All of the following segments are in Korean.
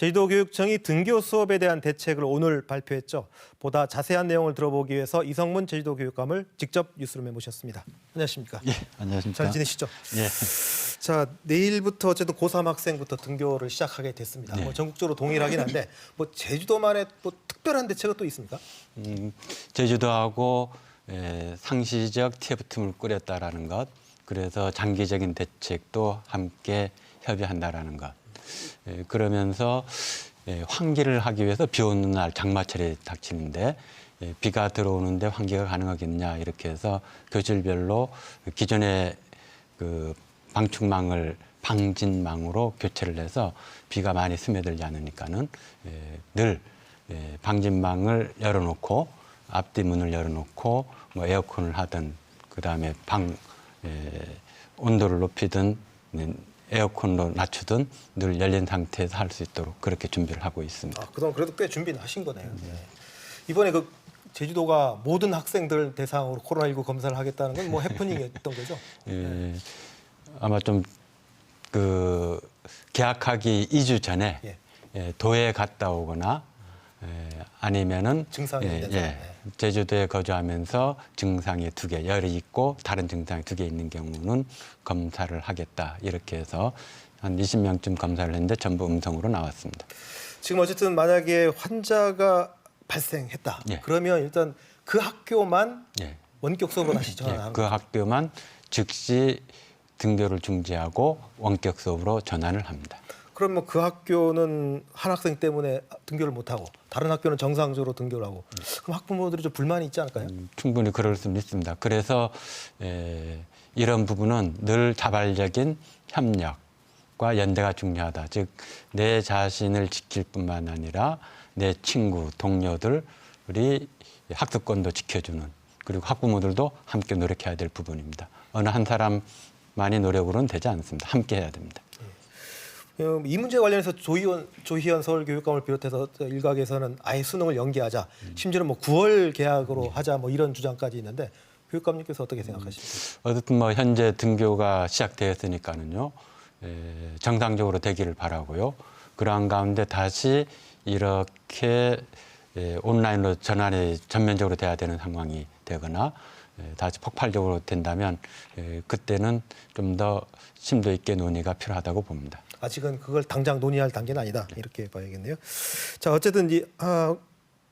제주도교육청이 등교 수업에 대한 대책을 오늘 발표했죠. 보다 자세한 내용을 들어보기 위해서 이성문 제주도교육감을 직접 뉴스룸에 모셨습니다. 안녕하십니까? 예, 안녕하십니까? 잘 지내시죠? 예. 자, 내일부터 어쨌든 고3 학생부터 등교를 시작하게 됐습니다. 예. 뭐 전국적으로 동일하긴 한데 뭐 제주도만의 뭐 특별한 대책은 또 있습니까? 제주도하고 상시적 TF팀을 꾸렸다라는 것, 그래서 장기적인 대책도 함께 협의한다라는 것. 그러면서 환기를 하기 위해서 비 오는 날 장마철이 닥치는데 비가 들어오는데 환기가 가능하겠냐 이렇게 해서 교실별로 기존의 그 방충망을 방진망으로 교체를 해서 비가 많이 스며들지 않으니까는 늘 방진망을 열어놓고 앞뒤 문을 열어놓고 뭐 에어컨을 하든 그다음에 방 온도를 높이든 에어컨으로 낮추든 늘 열린 상태에서 할 수 있도록 그렇게 준비를 하고 있습니다. 아, 그동안 그래도 꽤 준비는 하신 거네요. 네. 이번에 그 제주도가 모든 학생들 대상으로 코로나19 검사를 하겠다는 건 뭐 해프닝이었던 거죠? 예, 아마 좀 그 개학하기 2주 전에 도에 갔다 오거나 아니면은 증상이 있는 사람. 제주도에 거주하면서 증상이 2개, 열이 있고 다른 증상이 2개 있는 경우는 검사를 하겠다 이렇게 해서 한 20명쯤 검사를 했는데 전부 음성으로 나왔습니다. 지금 어쨌든 만약에 환자가 발생했다. 예. 그러면 일단 그 학교만 예. 원격 수업을 다시 전환하는 그 학교만 즉시 등교를 중지하고 원격 수업으로 전환을 합니다. 그럼 뭐 그 학교는 한 학생 때문에 등교를 못 하고 다른 학교는 정상적으로 등교를 하고 그럼 학부모들이 좀 불만이 있지 않을까요? 충분히 그럴 수는 있습니다. 그래서 이런 부분은 늘 자발적인 협력과 연대가 중요하다. 즉 내 자신을 지킬 뿐만 아니라 내 친구, 동료들이 학습권도 지켜주는 그리고 학부모들도 함께 노력해야 될 부분입니다. 어느 한 사람만이 노력으로는 되지 않습니다. 함께 해야 됩니다. 이 문제 관련해서 조희연 서울교육감을 비롯해서 일각에서는 아예 수능을 연기하자, 심지어는 뭐 9월 개학으로 하자 뭐 이런 주장까지 있는데 교육감님께서 어떻게 생각하십니까? 어쨌든 뭐 현재 등교가 시작되었으니까는요 정상적으로 되기를 바라고요. 그러한 가운데 다시 이렇게 온라인으로 전환이 전면적으로 돼야 되는 상황이 되거나 다시 폭발적으로 된다면 그때는 좀 더 심도 있게 논의가 필요하다고 봅니다. 아직은 그걸 당장 논의할 단계는 아니다 이렇게 봐야겠네요. 자, 어쨌든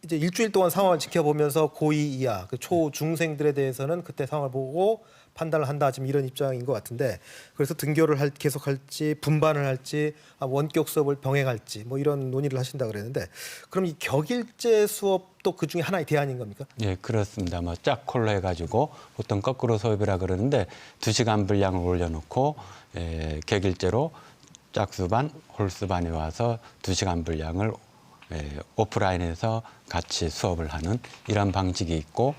이제 일주일 동안 상황을 지켜보면서 고2 이하 그 초중생들에 대해서는 그때 상황을 보고 판단을 한다 지금 이런 입장인 것 같은데 그래서 등교를 계속할지 분반을 할지 원격 수업을 병행할지 뭐 이런 논의를 하신다 그랬는데 그럼 이 격일제 수업도 그 중에 하나의 대안인 겁니까? 예, 그렇습니다. 뭐 짝콜로 해가지고 보통 거꾸로 수업이라 그러는데 2시간 분량을 올려놓고 격일제로 짝수반, 홀수반에 와서 2시간 분량을 오프라인에서 같이 수업을 하는 이런 방식이 있고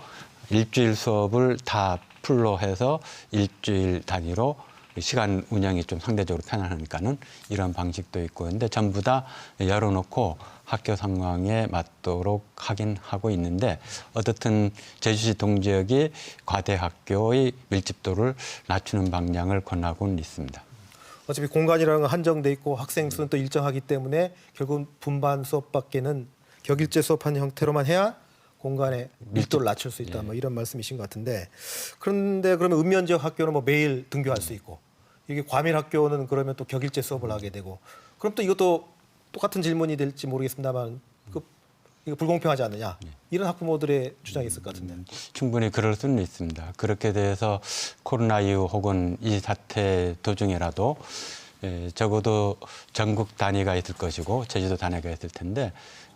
일주일 수업을 다 풀로 해서 일주일 단위로 시간 운영이 좀 상대적으로 편안하니까는 이런 방식도 있고 근데 전부 다 열어놓고 학교 상황에 맞도록 하긴 하고 있는데 어떻든 제주시 동지역이 과대 학교의 밀집도를 낮추는 방향을 권하고는 있습니다. 어차피 공간이라는 건 한정돼 있고 학생 수는 또 일정하기 때문에 결국 분반 수업밖에는 격일제 수업하는 형태로만 해야 공간의 밀도를 낮출 수 있다. 뭐 이런 말씀이신 것 같은데 그런데 그러면 읍면 지역 학교는 뭐 매일 등교할 수 있고 이게 과밀 학교는 그러면 또 격일제 수업을 하게 되고 그럼 또 이것도 똑같은 질문이 될지 모르겠습니다만 이거 불공평하지 않느냐 이런 학부모들의 주장이 있을 것 같은데 충분히 그럴 수는 있습니다. 그렇게 돼서 코로나 이후 혹은 이 사태 도중에라도 적어도 전국 단위가 있을 것이고 제주도 단위가 있을 텐데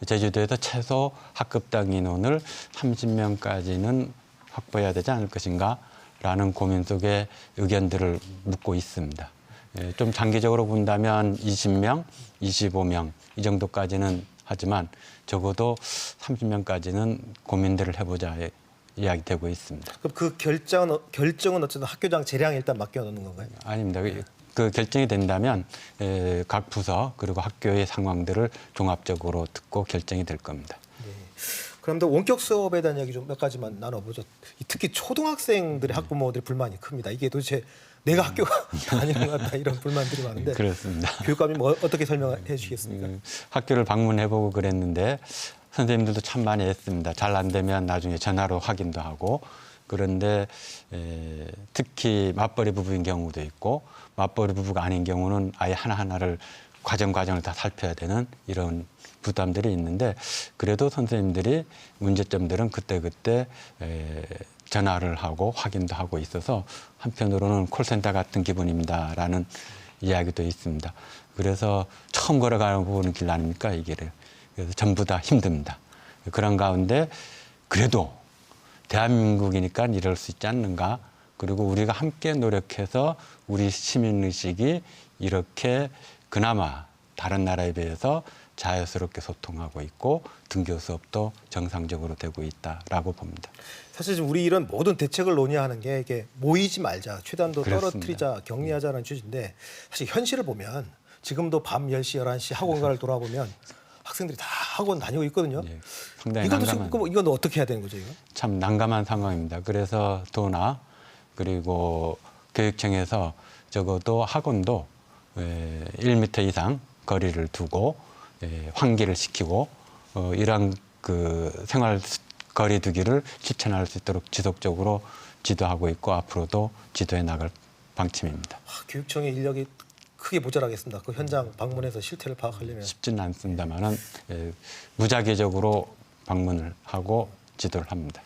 제주도에서 최소 학급당 인원을 30명까지는 확보해야 되지 않을 것인가 라는 고민 속에 의견들을 묻고 있습니다. 좀 장기적으로 본다면 20명, 25명 이 정도까지는 하지만 적어도 30명까지는 고민들을 해보자 이야기되고 있습니다. 그럼 그 결정은 어쨌든 학교장 재량에 일단 맡겨놓는 건가요? 아닙니다. 그 결정이 된다면 각 부서 그리고 학교의 상황들을 종합적으로 듣고 결정이 될 겁니다. 네. 그런데 원격 수업에 대한 이야기 좀 몇 가지만 나눠보죠. 특히 초등학생들의 학부모들의 불만이 큽니다. 이게 도대체 내가 학교가 아니는 것 같다 이런 불만들이 많은데 그렇습니다. 교육감이 뭐 어떻게 설명해 주시겠습니까? 학교를 방문해보고 그랬는데 선생님들도 참 많이 애씁니다. 잘 안 되면 나중에 전화로 확인도 하고 그런데 특히 맞벌이 부부인 경우도 있고 맞벌이 부부가 아닌 경우는 아예 하나하나를 과정을 다 살펴야 되는 이런 부담들이 있는데 그래도 선생님들이 문제점들은 그때그때 전화를 하고 확인도 하고 있어서 한편으로는 콜센터 같은 기분입니다라는 이야기도 있습니다. 그래서 처음 걸어가는 부분은 길 아닙니까 이 길을. 그래서 전부 다 힘듭니다. 그런 가운데 그래도 대한민국이니까 이럴 수 있지 않는가. 그리고 우리가 함께 노력해서 우리 시민의식이 이렇게 그나마 다른 나라에 비해서 자연스럽게 소통하고 있고 등교 수업도 정상적으로 되고 있다라고 봅니다. 사실 지금 우리 이런 모든 대책을 논의하는 게 이게 모이지 말자, 최대한도 그렇습니다. 떨어뜨리자, 격리하자는 취지인데 사실 현실을 보면 지금도 밤 10시, 11시 학원가를 돌아보면 학생들이 다 학원 다니고 있거든요. 예, 상당히 이것도 난감한, 지금 이건 어떻게 해야 되는 거죠, 이거? 참 난감한 상황입니다. 그래서 도나 그리고 교육청에서 적어도 학원도 1m 이상 거리를 두고 환기를 시키고 이러한 그 생활 거리 두기를 실천할 수 있도록 지속적으로 지도하고 있고 앞으로도 지도해 나갈 방침입니다. 교육청의 인력이 크게 모자라겠습니다. 그 현장 방문해서 실태를 파악하려면. 쉽지는 않습니다만은 무작위적으로 방문을 하고 지도를 합니다.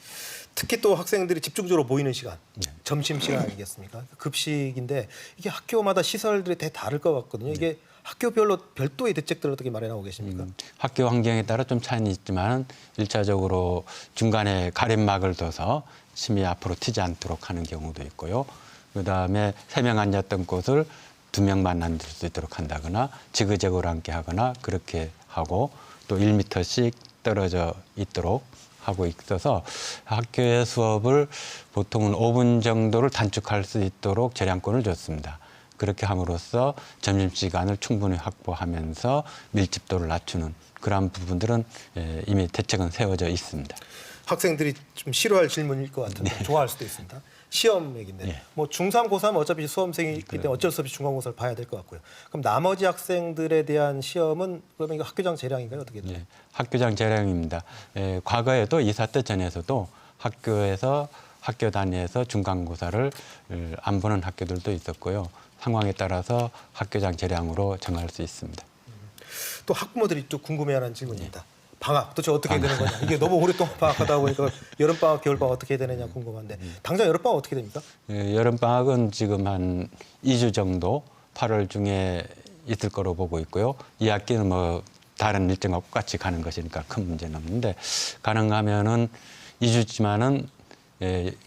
특히 또 학생들이 집중적으로 모이는 시간, 점심 시간 아니겠습니까? 급식인데 이게 학교마다 시설들이 되게 다를 것 같거든요. 이게 학교별로 별도의 대책들을 어떻게 마련하고 계십니까? 학교 환경에 따라 좀 차이는 있지만 일차적으로 중간에 가림막을 둬서 침이 앞으로 튀지 않도록 하는 경우도 있고요. 그다음에 3명 앉았던 곳을 2명만 앉을 수 있도록 한다거나 지그재그로 앉게 하거나 그렇게 하고 또 1m씩 떨어져 있도록 하고 있어서 학교의 수업을 보통은 5분 정도를 단축할 수 있도록 재량권을 줬습니다. 그렇게 함으로써 점심시간을 충분히 확보하면서 밀집도를 낮추는 그러한 부분들은 이미 대책은 세워져 있습니다. 학생들이 좀 싫어할 질문일 것 같은데 좋아할 수도 있습니다. 시험 얘기인데 네. 뭐 중3, 고3 어차피 수험생이기 때문에 어쩔 수 없이 중간고사를 봐야 될 것 같고요. 그럼 나머지 학생들에 대한 시험은 그러면 이거 학교장 재량인가요? 어떻게 돼요? 학교장 재량입니다. 과거에도 이사 때 전에서도 학교에서 학교 단위에서 중간고사를 안 보는 학교들도 있었고요. 상황에 따라서 학교장 재량으로 정할 수 있습니다. 또 학부모들이 또 궁금해하는 질문입니다. 방학 도대체 어떻게 되는 거냐? 이게 너무 오랫동안 방학하다 보니까 여름방학, 겨울방학 어떻게 되느냐 궁금한데 당장 여름방학 어떻게 됩니까? 여름방학은 지금 한 2주 정도 8월 중에 있을 거로 보고 있고요. 이 학기는 뭐 다른 일정과 똑같이 가는 것이니까 큰 문제는 없는데 가능하면은 2주지만은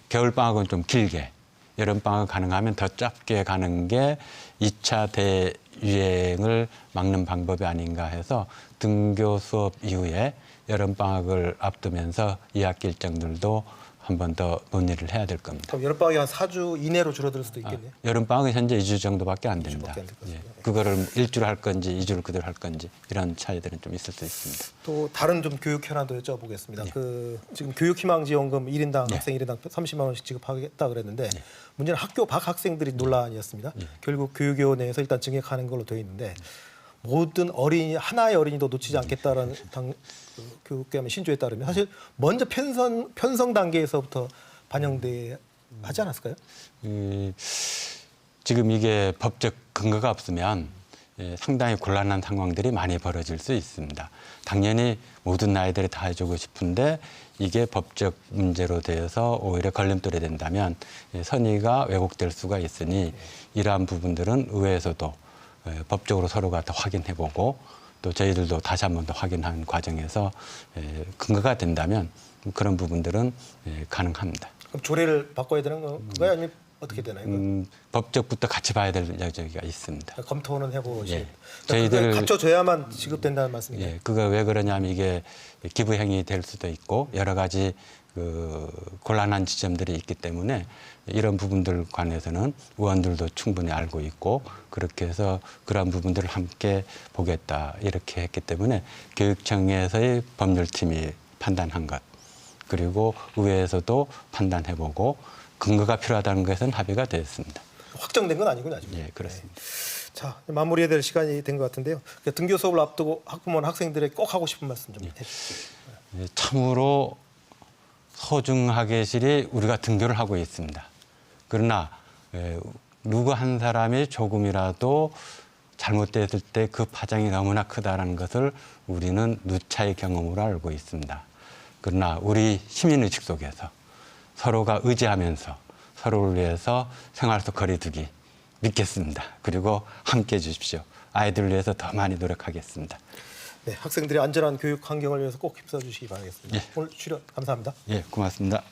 겨울방학은 좀 길게 여름방학 가능하면 더 짧게 가는 게 2차 대유행을 막는 방법이 아닌가 해서 등교 수업 이후에 여름방학을 앞두면서 2학기 일정들도 한 번 더 논의를 해야 될 겁니다. 그럼 여름방학이 한 4주 이내로 줄어들 수도 있겠네요. 여름방학은 현재 2주 정도밖에 안 됩니다. 2주밖에 안될것 같습니다. 그거를 1주를 할 건지 2주를 그대로 할 건지 이런 차이들은 좀 있을 수 있습니다. 또 다른 좀 교육 현안도 여쭤보겠습니다. 그 지금 교육희망지원금 1인당 학생 1인당 30만 원씩 지급하겠다 그랬는데 문제는 학교 밖 학생들이 논란이었습니다. 결국 교육위원회에서 일단 증액하는 걸로 되어 있는데 모든 어린이 하나의 어린이도 놓치지 않겠다라는 교육감의 신조에 따르면 사실 먼저 편성 단계에서부터 반영돼 하지 않았을까요? 지금 이게 법적 근거가 없으면 상당히 곤란한 상황들이 많이 벌어질 수 있습니다. 당연히 모든 아이들이 다 해주고 싶은데 이게 법적 문제로 되어서 오히려 걸림돌이 된다면 선의가 왜곡될 수가 있으니 이러한 부분들은 의회에서도 법적으로 서로가 더 확인해보고 또 저희들도 다시 한 번 더 확인하는 과정에서 근거가 된다면 그런 부분들은 가능합니다. 그럼 조례를 바꿔야 되는 건가요? 아니면 어떻게 되나요? 법적부터 같이 봐야 될 여지가 있습니다. 검토는 해보시. 예. 저희들 갖춰줘야만 지급된다는 말씀이에요. 예, 그거 왜 그러냐면 이게 기부 행위 될 수도 있고 여러 가지 그 곤란한 지점들이 있기 때문에 이런 부분들 관해서는 의원들도 충분히 알고 있고 그렇게 해서 그런 부분들을 함께 보겠다 이렇게 했기 때문에 교육청에서의 법률팀이 판단한 것, 그리고 의회에서도 판단해보고 근거가 필요하다는 것은 합의가 되었습니다. 확정된 건 아니군요, 아직. 예, 그렇습니다. 자, 마무리해야 될 시간이 된 것 같은데요. 등교 수업을 앞두고 학부모나 학생들에게 꼭 하고 싶은 말씀 좀 해주시죠. 참으로 소중하게실이 우리가 등교를 하고 있습니다. 그러나 누구 한 사람이 조금이라도 잘못됐을 때 그 파장이 너무나 크다는 것을 우리는 누차의 경험으로 알고 있습니다. 그러나 우리 시민의식 속에서 서로가 의지하면서 서로를 위해서 생활 속 거리두기 믿겠습니다. 그리고 함께해 주십시오. 아이들을 위해서 더 많이 노력하겠습니다. 네, 학생들의 안전한 교육 환경을 위해서 꼭 힘써 주시기 바라겠습니다. 예. 오늘 출연 감사합니다. 예, 고맙습니다.